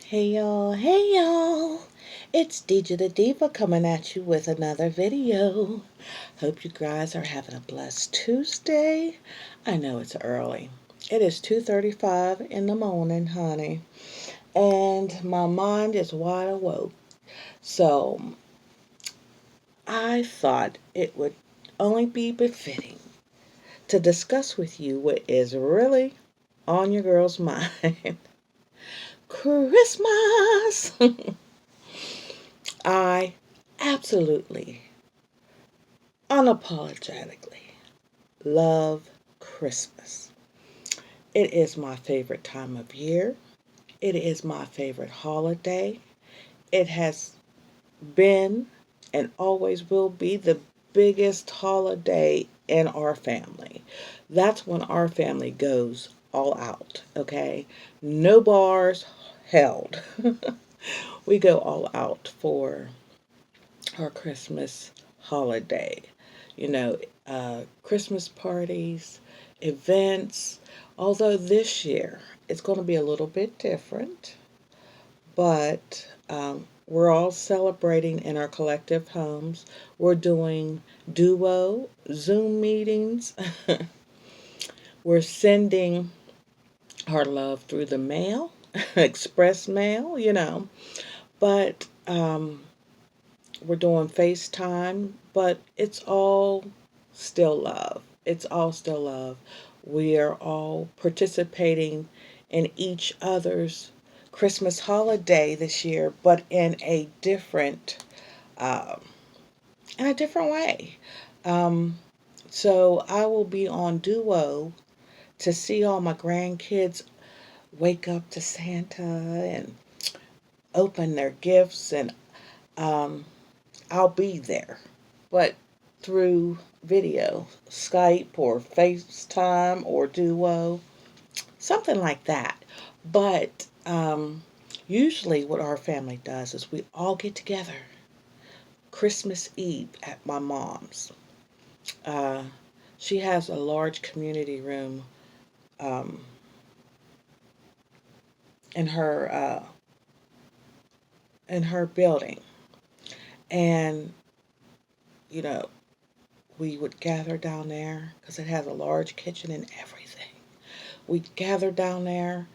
Hey y'all, it's DJ the Diva coming at you with another video. Hope you guys are having a blessed Tuesday. I know it's early. It is 2:35 in the morning, honey, and my mind is wide awake. So I thought it would only be befitting to discuss with you what is really on your girl's mind. Christmas! I absolutely, unapologetically love Christmas. It is my favorite time of year. It is my favorite holiday. It has been and always will be the biggest holiday in our family. That's when our family goes all out, okay? No bars held. We go all out for our Christmas holiday. You know, Christmas parties, events. Although this year it's going to be a little bit different, but we're all celebrating in our collective homes. We're doing duo Zoom meetings. We're sending our love through the mail, express mail. But we're doing FaceTime, but it's all still love. It's all still love. We are all participating in each other's Christmas holiday this year, but um, in a different way. Um, so I will be on Duo to see all my grandkids wake up to Santa and open their gifts, and um, I'll be there, but through video, Skype or FaceTime or Duo, something like that. But usually, what our family does is we all get together Christmas Eve at my mom's. Uh, she has a large community room um, in her building, and you know we would gather down there because it has a large kitchen and everything. We'd gather down there.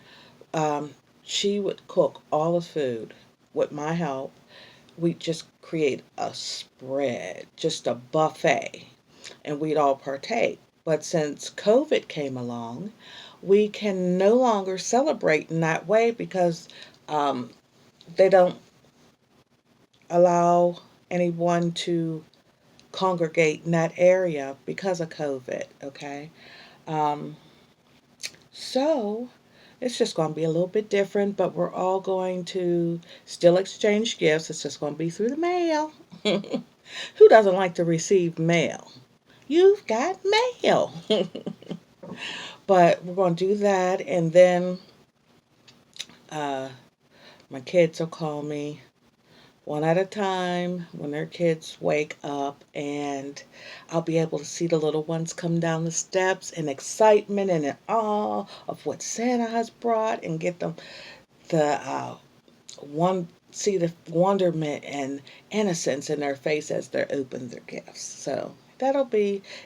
Um, she would cook all the food with my help. We'd just create a spread, just a buffet, and we'd all partake. But since COVID came along, we can no longer celebrate in that way because um, they don't allow anyone to congregate in that area because of COVID, okay? Um, So it's just going to be a little bit different, but we're all going to still exchange gifts. It's just going to be through the mail. Who doesn't like to receive mail? You've got mail. But we're going to do that, and then uh, my kids will call me one at a time when their kids wake up, and I'll be able to see the little ones come down the steps in excitement and in awe of what Santa has brought, and get them the one see the wonderment and innocence in their face as they open their gifts. So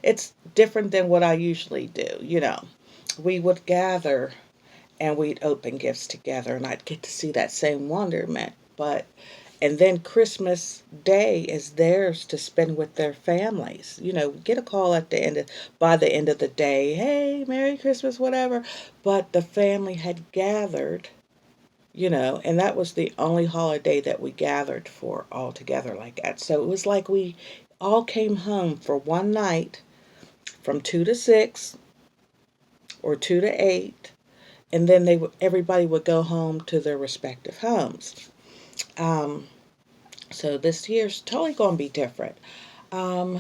it's different than what I usually do. We would gather and we'd open gifts together, and I'd get to see that same wonderment. And then Christmas Day is theirs to spend with their families. Get a call by the end of the day, hey, Merry Christmas, whatever. But the family had gathered, and that was the only holiday that we gathered for all together like that. So it was like we all came home for one night from 2 to 6 or 2 to 8, and then everybody would go home to their respective homes. Um, so this year's totally going to be different. Um,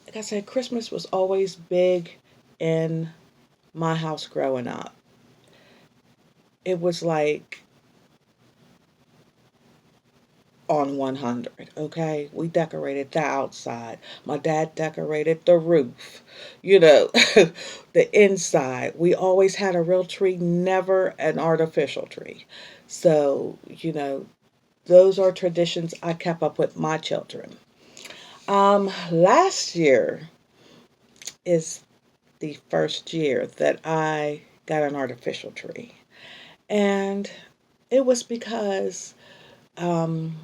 like I said, Christmas was always big in my house growing up. It was like on 100. Okay, we decorated the outside. My dad decorated the roof, you know, the inside. We always had a real tree, never an artificial tree. So, those are traditions I kept up with my children. Last year is the first year that I got an artificial tree. And it was because, um,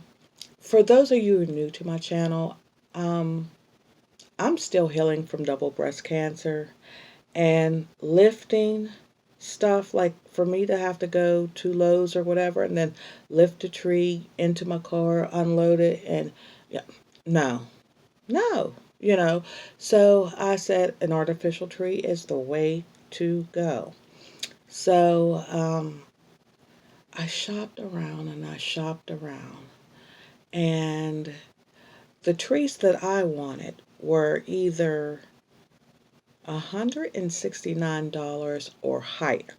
for those of you who are new to my channel, um, I'm still healing from double breast cancer, and lifting stuff, like for me to have to go to Lowe's or whatever and then lift a tree into my car, unload it, and yeah, no, no, you know. So I said an artificial tree is the way to go. So I shopped around and I shopped around, and the trees that I wanted were either $169 or higher.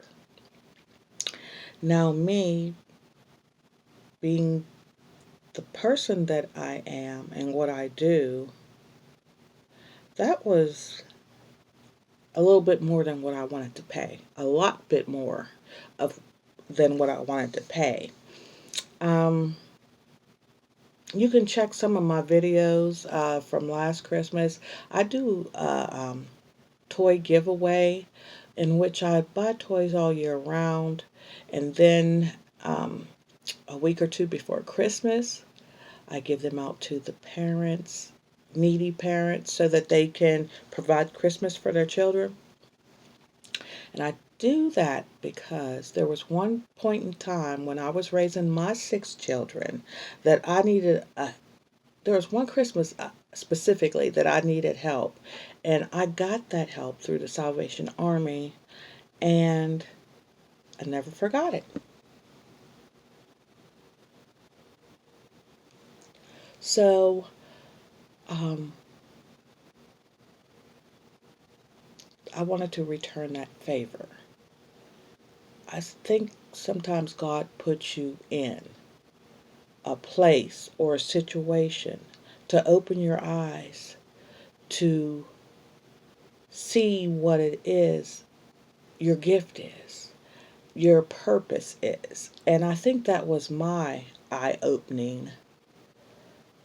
Now, me being the person that I am and what I do, that was a little bit more than what I wanted to pay. A lot bit more of than what I wanted to pay. Um, you can check some of my videos from last Christmas. I do toy giveaway in which I buy toys all year round, and then um, a week or two before Christmas, I give them out to the parents, needy parents, so that they can provide Christmas for their children. And I do that because there was one point in time when I was raising my 6 children that I needed there was one Christmas specifically that I needed help. And I got that help through the Salvation Army, and I never forgot it. So, um, I wanted to return that favor. I think sometimes God puts you in a place or a situation to open your eyes to see what it is your gift is, your purpose is. And I think that was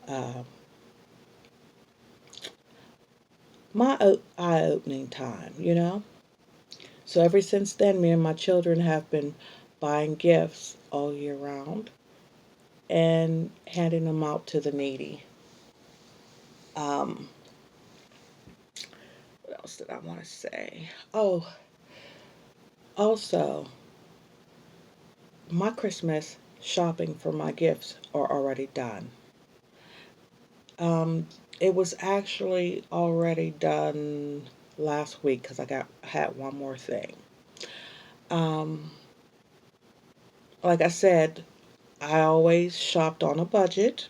uh, eye opening time. So ever since then, me and my children have been buying gifts all year round and handing them out to the needy. Um, what else did I want to say? Oh, also, my Christmas shopping for my gifts are already done. Um, it was actually already done last week because had one more thing. Um, like I said, I always shopped on a budget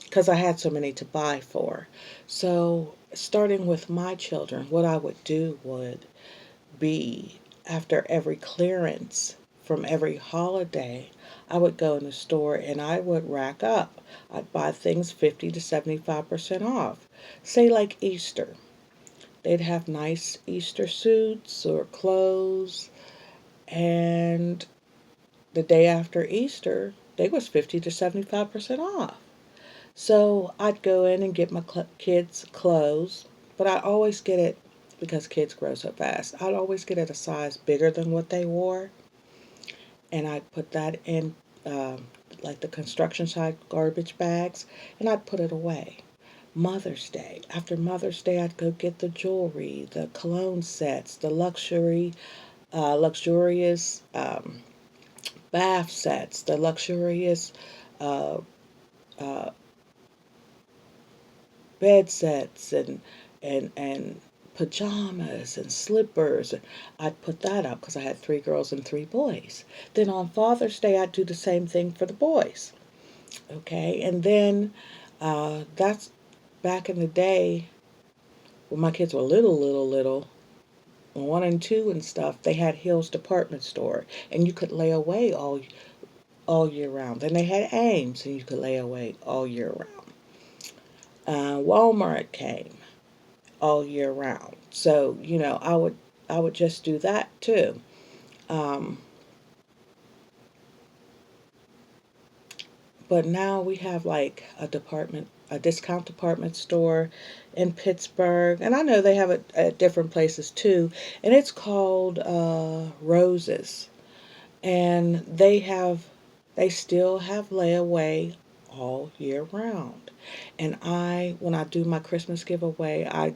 because I had so many to buy for. So, starting with my children, what I would do would be after every clearance from every holiday, I would go in the store and I would rack up. I'd buy things 50 to 75% off. Say, like Easter. They'd have nice Easter suits or clothes, and the day after Easter, they was 50 to 75% off. So I'd go in and get my kids clothes, but I always get it, because kids grow so fast. I'd always get it a size bigger than what they wore, and I'd put that in like the construction site garbage bags, and I'd put it away. Mother's Day. After Mother's Day, I'd go get the jewelry, the cologne sets, the luxurious bath sets, the luxurious uh, uh, bed sets, and pajamas and slippers. I'd put that up because I had 3 girls and 3 boys. Then on Father's Day, I'd do the same thing for the boys. Okay, and then that's back in the day when my kids were little, 1 and 2 and stuff. They had Hill's department store, and you could lay away all year round. Then they had Ames, and you could lay away all year round. Walmart came all year round. So I would just do that too. Um, but now we have like a discount department store in Pittsburgh, and I know they have it at different places too. And it's called Roses, and they still have layaway all year round. And when I do my Christmas giveaway, I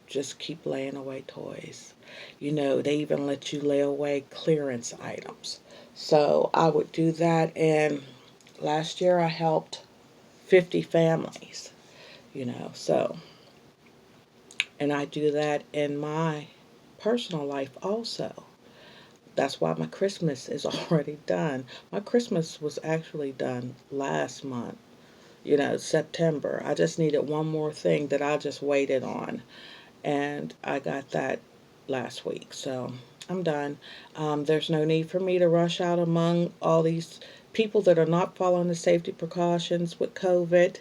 just keep laying away toys. They even let you lay away clearance items. So I would do that, and last year I helped 50 families, so, and I do that in my personal life also. That's why my Christmas is already done. My Christmas was actually done last month, September. I just needed one more thing that I just waited on, and I got that last week. So I'm done. There's no need for me to rush out among all these people that are not following the safety precautions with COVID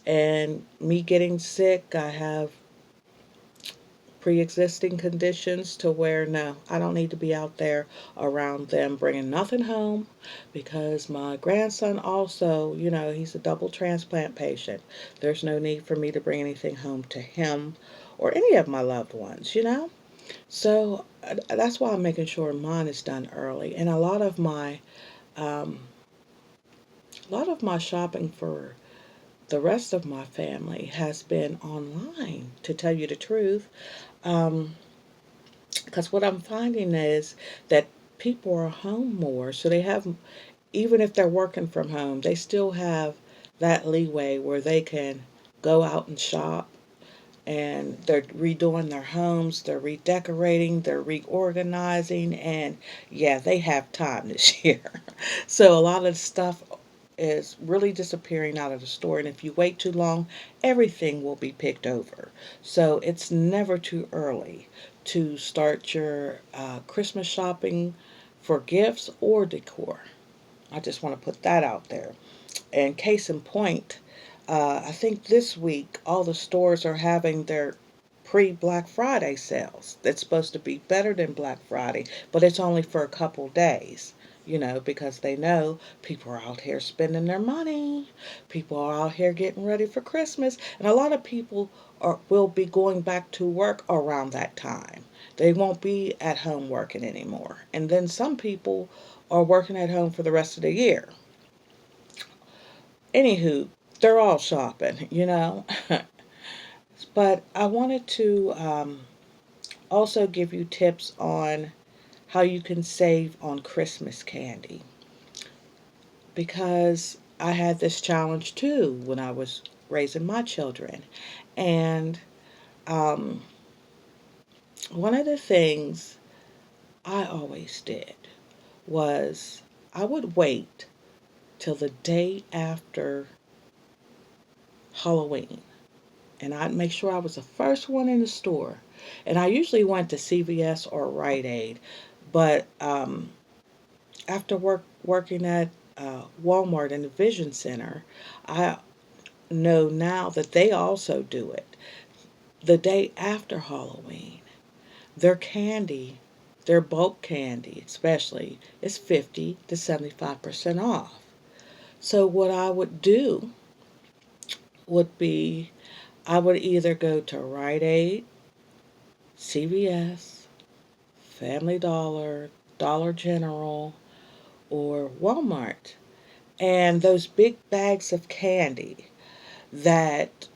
and me getting sick. I have pre-existing conditions to where no, I don't need to be out there around them bringing nothing home, because my grandson also, he's a double transplant patient. There's no need for me to bring anything home to him or any of my loved ones. So that's why I'm making sure mine is done early. And um, a lot of my shopping for the rest of my family has been online, to tell you the truth. Um, Because what I'm finding is that people are home more, so they have, even if they're working from home, they still have that leeway where they can go out and shop, and they're redoing their homes, they're redecorating, they're reorganizing, and yeah, they have time this year. So a lot of the stuff is really disappearing out of the store, and if you wait too long, everything will be picked over. So it's never too early to start your Christmas shopping for gifts or decor. I just want to put that out there. And case in point, I think this week all the stores are having their pre-Black Friday sales. It's supposed to be better than Black Friday, but it's only for a couple days, because they know people are out here spending their money. People are out here getting ready for Christmas, and a lot of people will be going back to work around that time. They won't be at home working anymore. And then some people are working at home for the rest of the year. Anywho, they're all shopping. But I wanted to also give you tips on how you can save on Christmas candy, because I had this challenge too when I was raising my children. And um, one of the things I always did was I would wait till the day after Halloween, and I'd make sure I was the first one in the store. And I usually went to CVS or Rite Aid, but after working at Walmart in the Vision Center, I know now that they also do it. The day after Halloween, their candy, their bulk candy especially, is 50 to 75% off. So what I would do would be I would either go to Rite Aid, CVS, Family Dollar, Dollar General, or Walmart. And those big bags of candy that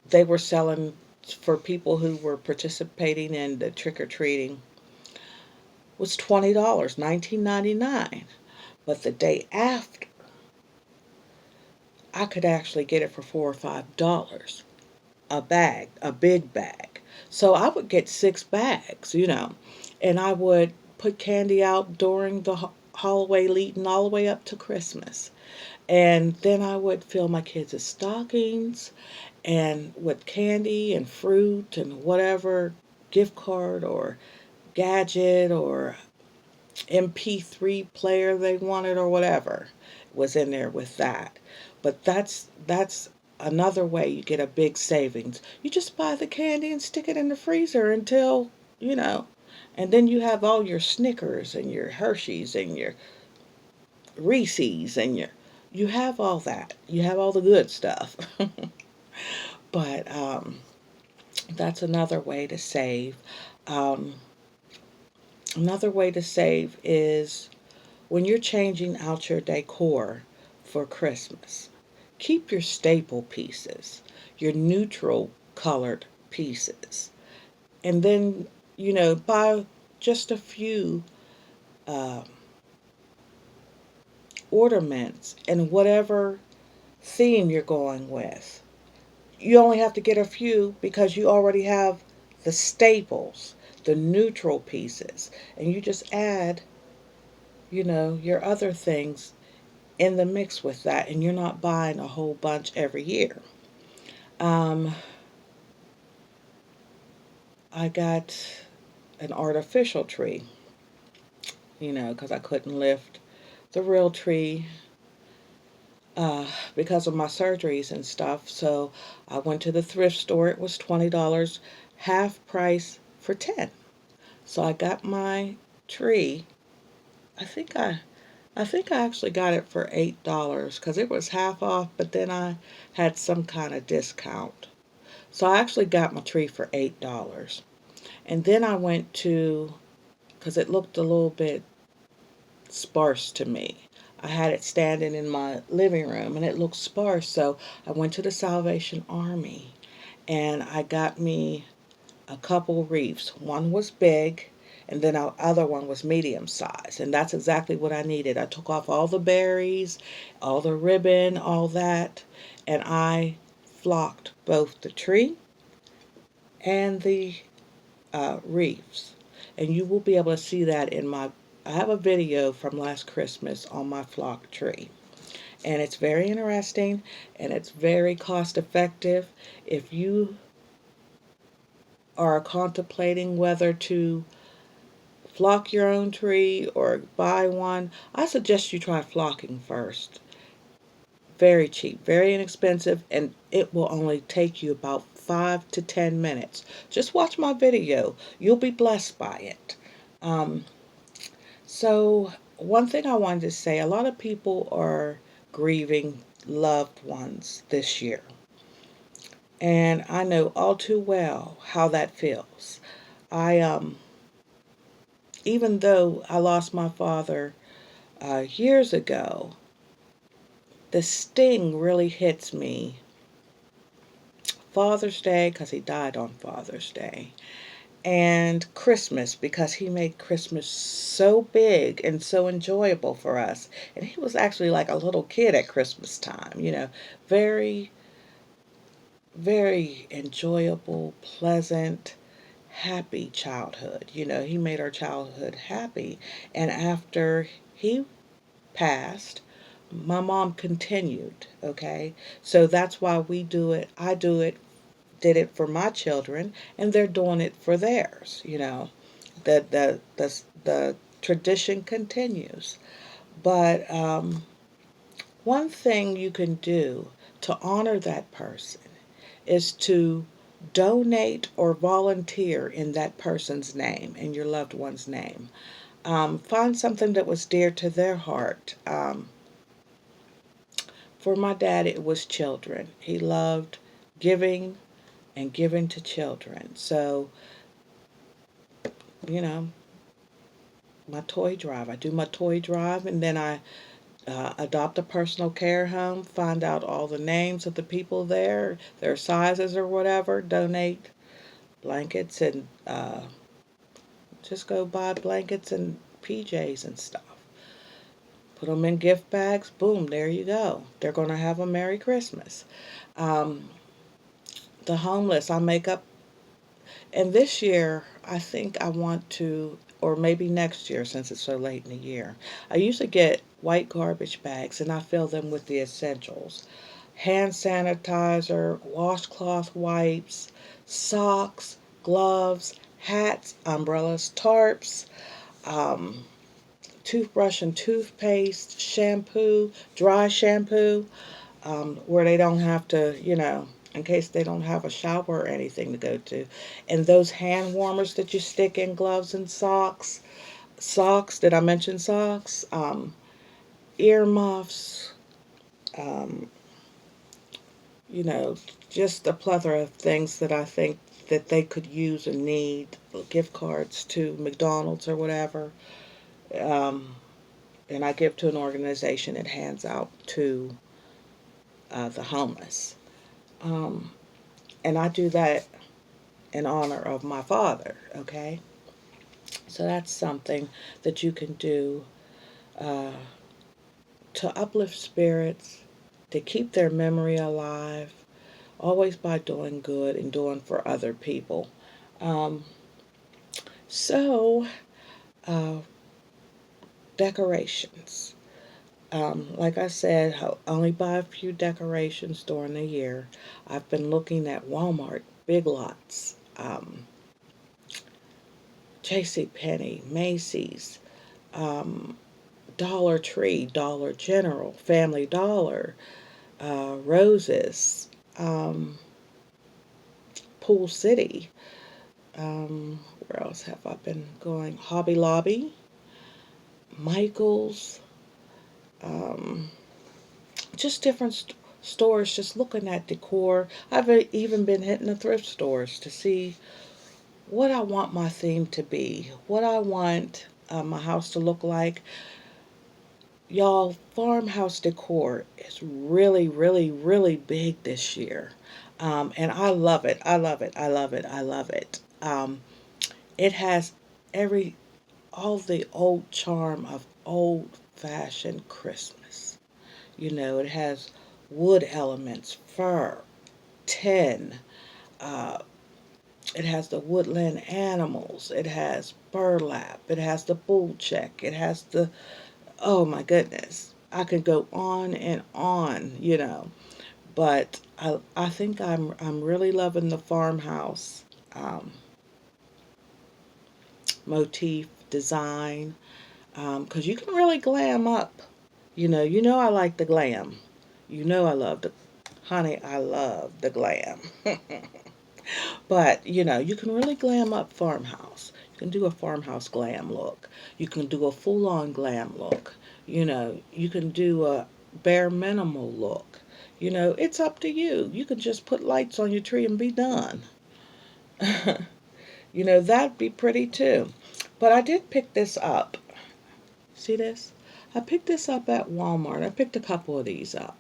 they were selling for people who were participating in the trick or treating was $20, 19.99. But the day after, I could actually get it for $4 or $5 a bag, a big bag. So I would get 6 bags, and I would put candy out during the holiday leading all the way up to Christmas. And then I would fill my kids' stockings and with candy and fruit and whatever gift card or gadget or MP3 player they wanted or whatever was in there with that. But that's another way you get a big savings. You just buy the candy and stick it in the freezer until, you know, and then you have all your Snickers and your Hershey's and your Reese's and you have all that. You have all the good stuff. But that's another way to save. Um, Another way to save is when you're changing out your decor for Christmas. Keep your staple pieces, your neutral colored pieces, and then, buy just a few uh, ornaments and whatever theme you're going with. You only have to get a few because you already have the staples, the neutral pieces, and you just add, your other things in the mix with that, and you're not buying a whole bunch every year. Um, I got an artificial tree, because I couldn't lift the real tree uh, because of my surgeries and stuff. So I went to the thrift store. It was $20, half price for 10. So I got my tree. I think I I think I actually got it for $8 because it was half off, but then I had some kind of discount. So I actually got my tree for $8. And then I went to, because it looked a little bit sparse to me. I had it standing in my living room and it looked sparse. So I went to the Salvation Army and I got me a couple wreaths. One was big and then the other one was medium size. And that's exactly what I needed. I took off all the berries, all the ribbon, all that, and I flocked both the tree and the wreaths. And you will be able to see that I have a video from last Christmas on my flock tree. And it's very interesting and it's very cost effective. If you are contemplating whether to flock your own tree or buy one, I suggest you try flocking first. Very cheap, very inexpensive, and it will only take you about 5 to 10 minutes. Just watch my video. You'll be blessed by it. Um, so, one thing I wanted to say, a lot of people are grieving loved ones this year. And I know all too well how that feels. I Even though I lost my father years ago, the sting really hits me Father's Day because he died on Father's Day, and Christmas because he made Christmas so big and so enjoyable for us. And he was actually like a little kid at Christmas time, very, very enjoyable, pleasant, happy childhood. He made our childhood happy. And after he passed, my mom continued, okay? So that's why we do it. I did it for my children, and they're doing it for theirs. The tradition continues. But one thing you can do to honor that person is to donate or volunteer in that person's name, in your loved one's name. Find something that was dear to their heart. For my dad, it was children. He loved giving and giving to children. So, you know, my toy drive. I do my toy drive and then I adopt a personal care home, find out all the names of the people there, their sizes or whatever, donate blankets and just go buy blankets and PJs and stuff. Put them in gift bags. Boom, there you go. They're going to have a Merry Christmas. Um, the homeless, I make up. And this year, I think I want to, or maybe next year since it's so late in the year, I usually get white garbage bags and I fill them with the essentials: hand sanitizer, washcloth wipes, socks, gloves, hats, umbrellas, tarps, um, toothbrush and toothpaste, shampoo, dry shampoo, where they don't have to, in case they don't have a shower or anything to go to. And those hand warmers that you stick in gloves and socks. Socks, did I mention socks? Earmuffs, um, you know, just a plethora of things that I think that they could use and need. Gift cards to McDonald's or whatever. Um, and I give to an organization that hands out to the homeless. Um, and I do that in honor of my father, okay? So that's something that you can do uh, to uplift spirits, to keep their memory alive, always by doing good and doing for other people. Um, so, uh, decorations. Like I said, I only buy a few decorations during the year. I've been looking at Walmart, Big Lots, J.C. Penney, Macy's, um, Dollar Tree, Dollar General, Family Dollar, Roses, um, Pool City. Where else have I been going? Hobby Lobby, Michael's, um, just different stores, just looking at decor. I've even been hitting the thrift stores to see what I want my theme to be, what I want my house to look like. Y'all, farmhouse decor is really, really, really big this year. And I love it. I love it. I love it. I love it. It has every, all the old charm of old fashioned Christmas. It has wood elements, fur, tin. Uh, it has the woodland animals. It has burlap. It has the bull check. It has the, oh my goodness. I could go on and on. But I think I'm really loving the farmhouse um, motif design, because you can really glam up. I like the glam. I love the, honey, I love the glam. But, you can really glam up farmhouse. You can do a farmhouse glam look. You can do a full on glam look. You can do a bare minimal look. It's up to you. You can just put lights on your tree and be done. That'd be pretty too. But I did pick this up. See this? I picked this up at Walmart. I picked a couple of these up,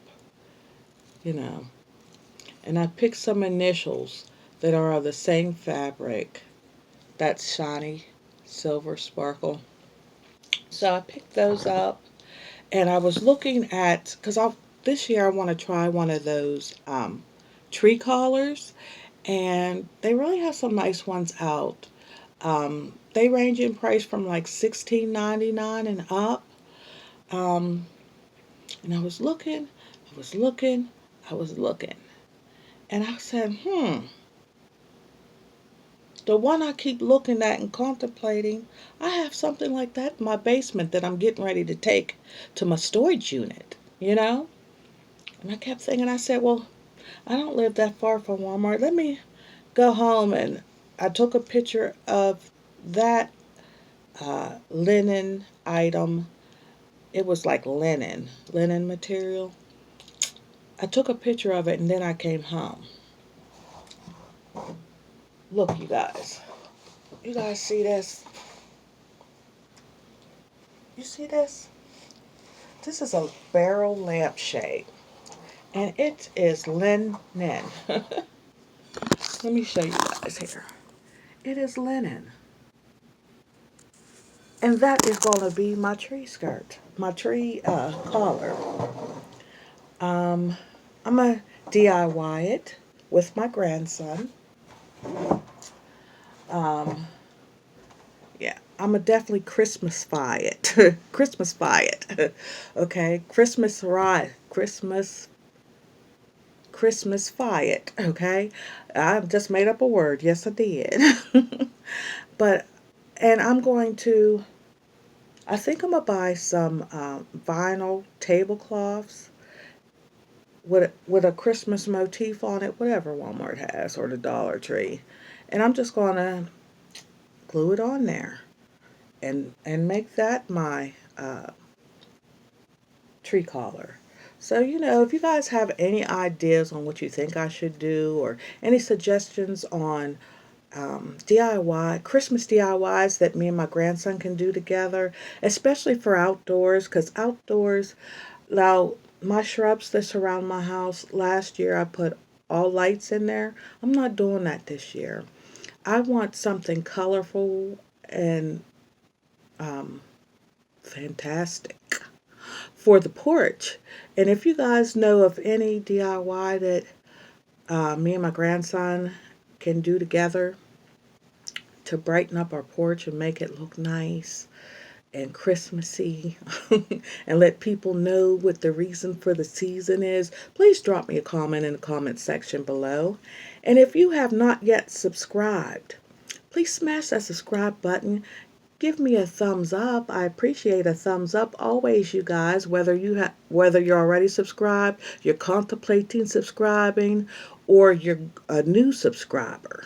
you know, and I picked some initials that are of the same fabric, that shiny silver sparkle. So I picked those up, and I was looking at, because I this year I want to try one of those tree collars, and they really have some nice ones out. They range in price from like $16.99 and up. Um, and I was looking, I was looking, I was looking, and I said, the one I keep looking at and contemplating, I have something like that in my basement that I'm getting ready to take to my storage unit. And I kept thinking, I said, well, I don't live that far from Walmart. Let me go home. And I took a picture of that linen item. It was like linen material. I took a picture of it and then I came home. Look, you guys. You guys see this? You see this? This is a barrel lampshade. And it is linen. Let me show you guys here. It is linen. And that is going to be my tree skirt, my tree collar. Um, I'm going to DIY it with my grandson. Um, yeah, I'm going to definitely Christmasify it. Christmasify it. Okay, Christmasify it. Okay, I just made up a word. Yes, I did. But, and I'm going to I think I'm gonna buy some vinyl tablecloths with a Christmas motif on it, whatever Walmart has or the Dollar Tree, and I'm just gonna glue it on there and make that my tree collar. So, if you guys have any ideas on what you think I should do or any suggestions on DIY, Christmas DIYs that me and my grandson can do together, especially for outdoors, because outdoors, now my shrubs that surround my house, last year I put all lights in there. I'm not doing that this year. I want something colorful and um, fantastic for the porch. And if you guys know of any DIY that me and my grandson can do together to brighten up our porch and make it look nice and Christmassy and let people know what the reason for the season is, please drop me a comment in the comment section below. And if you have not yet subscribed, please smash that subscribe button. Give me a thumbs up. I appreciate a thumbs up always, you guys, whether you're already subscribed, you're contemplating subscribing, or you're a new subscriber.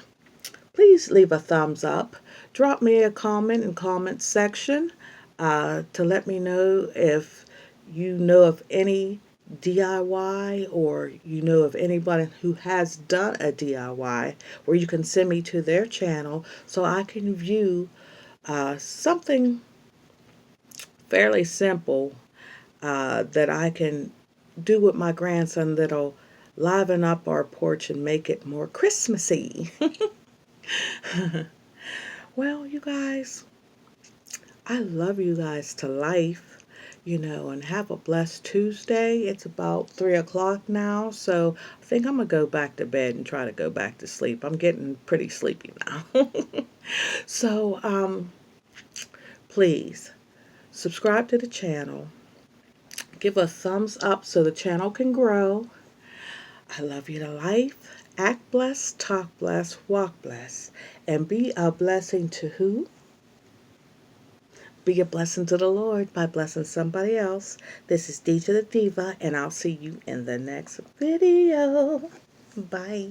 Please leave a thumbs up. Drop me a comment in comment section to let me know if you know of any DIY or you know of anybody who has done a DIY where you can send me to their channel so I can view something fairly simple that I can do with my grandson that'll liven up our porch and make it more Christmassy. Well, you guys, I love you guys to life, and have a blessed Tuesday. It's about 3 o'clock now, so I think I'm gonna go back to bed and try to go back to sleep. I'm getting pretty sleepy now. So, please subscribe to the channel, give a thumbs up so the channel can grow. I love you to life. Act blessed, talk blessed, walk blessed, and be a blessing to who? Be a blessing to the Lord by blessing somebody else. This is D to the Diva, and I'll see you in the next video. Bye.